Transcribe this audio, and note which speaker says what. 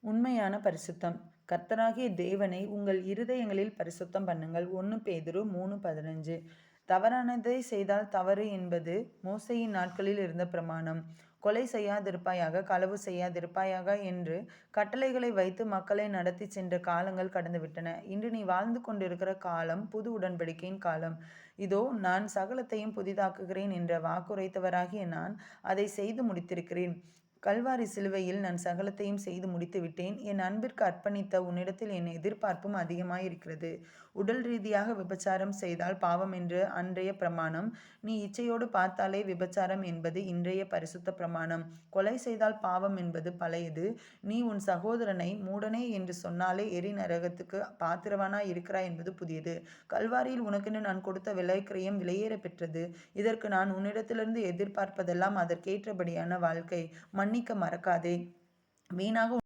Speaker 1: உண்மையான பரிசுத்தம். கர்த்தராகிய தேவனை உங்கள் இருதயங்களில் பரிசுத்தம் பண்ணுங்கள். 1 பேதுரு 3:15. தவறானதை செய்தால் தவறு என்பது மோசேயின் நாட்களில் இருந்த பிரமாணம். கொலை செய்யாதிருப்பாயாக, களவு செய்யாதிருப்பாயாக என்று கட்டளைகளை வைத்து மக்களை நடத்தி சென்ற காலங்கள் கடந்துவிட்டன. இன்று நீ வாழ்ந்து கொண்டிருக்கிற காலம் புது உடன்படிக்கையின் காலம். இதோ நான் சகலத்தையும் புதிதாக்குகிறேன் என்ற வாக்குரைத்தவராகிய நான் அதை செய்து முடித்திருக்கிறேன். கல்வாரி சிலுவையில் நான் சகலத்தையும் செய்து முடித்து விட்டேன். என் அன்பிற்கு அர்ப்பணித்த உன்னிடத்தில் என் எதிர்பார்ப்பும் அதிகமாயிருக்கிறது. உடல் ரீதியாக விபச்சாரம் செய்தால் பாவம் என்று அன்றைய பிரமாணம். நீ இச்சையோடு பார்த்தாலே விபச்சாரம் என்பது இன்றைய பரிசுத்த பிரமாணம். கொலை செய்தால் பாவம் என்பது பழையது. நீ உன் சகோதரனை மூடனே என்று சொன்னாலே எரி நரகத்துக்கு பாத்திரவானாய் இருக்கிறாய் என்பது புதியது. கல்வாரியில் உனக்கென்று நான் கொடுத்த விலைக்கிரயம் விலையேற பெற்றது. இதற்கு நான் உன்னிடத்திலிருந்து எதிர்பார்ப்பதெல்லாம் அதற்கேற்றபடியான வாழ்க்கை. மன்னிக்க மறக்காதே. வீணாக